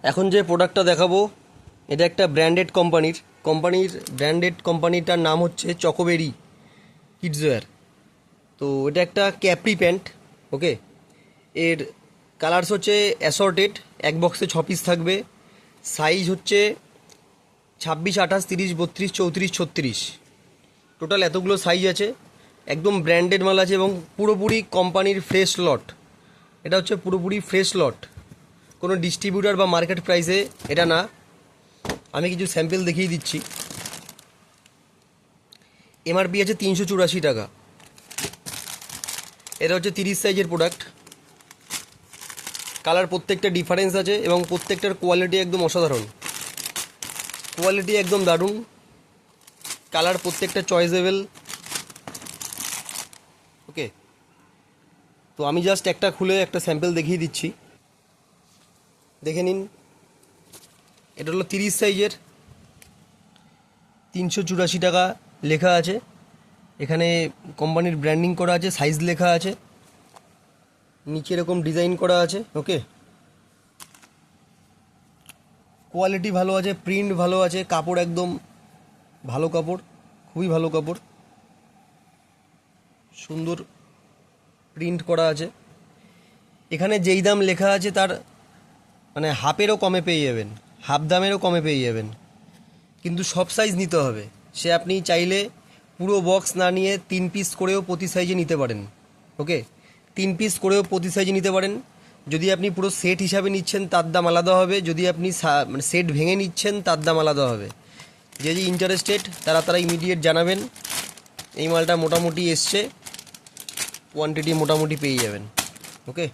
এখন যে প্রোডাক্টটা দেখাবো এটা একটা ব্র্যান্ডেড কোম্পানিটার নাম হচ্ছে চকোবেরি কিডসওয়্যার। তো এটা একটা ক্যাপ্রি প্যান্ট। ওকে, এর কালারস হচ্ছে অ্যাসর্টেড, এক বক্সে 6 পিস থাকবে। সাইজ হচ্ছে 26, 28, 30, 32, 34, 36, টোটাল এতগুলো সাইজ আছে। একদম ব্র্যান্ডেড মাল আছে এবং পুরোপুরি কোম্পানির ফ্রেশ লট। এটা হচ্ছে পুরোপুরি ফ্রেশ লট, কোনো ডিস্ট্রিবিউটার বা মার্কেট প্রাইসে এটা না। আমি কিছু স্যাম্পল দেখিয়ে দিচ্ছি। এমআরপি আছে 384 টাকা। এটা হচ্ছে 30 সাইজের প্রোডাক্ট। কালার প্রত্যেকটা ডিফারেন্স আছে এবং প্রত্যেকটার কোয়ালিটি একদম অসাধারণ, কোয়ালিটি একদম দারুণ, কালার প্রত্যেকটা চয়েসেবল। ওকে, তো আমি জাস্ট একটা খুলে একটা স্যাম্পল দেখিয়ে দিচ্ছি, দেখে নিন। এটা হলো 30 সাইজের, 384 টাকা লেখা আছে। এখানে কোম্পানির ব্র্যান্ডিং করা আছে, সাইজ লেখা আছে, নিচে এরকম ডিজাইন করা আছে। ওকে, কোয়ালিটি ভালো আছে, প্রিন্ট ভালো আছে, কাপড় একদম ভালো কাপড়, খুবই ভালো কাপড়, সুন্দর প্রিন্ট করা আছে। এখানে যেই দাম লেখা আছে তার মানে হাফেরও কমে পেয়ে যাবেন, হাফ দামেরও কমে পেয়ে যাবেন, কিন্তু সব সাইজ নিতে হবে। সে আপনি চাইলে পুরো বক্স না নিয়ে 3 পিস করেও প্রতি সাইজে নিতে পারেন। ওকে, 3 পিস করেও প্রতি সাইজে নিতে পারেন। যদি আপনি পুরো সেট হিসাবে নিচ্ছেন তার দাম আলাদা হবে, যদি আপনি মানে সেট ভেঙে নিচ্ছেন তার দাম আলাদা হবে। যে ইন্টারেস্টেড তারা ইমিডিয়েট জানাবেন। এই মালটা মোটামুটি এসছে, কোয়ান্টিটি মোটামুটি পেয়ে যাবেন। ওকে।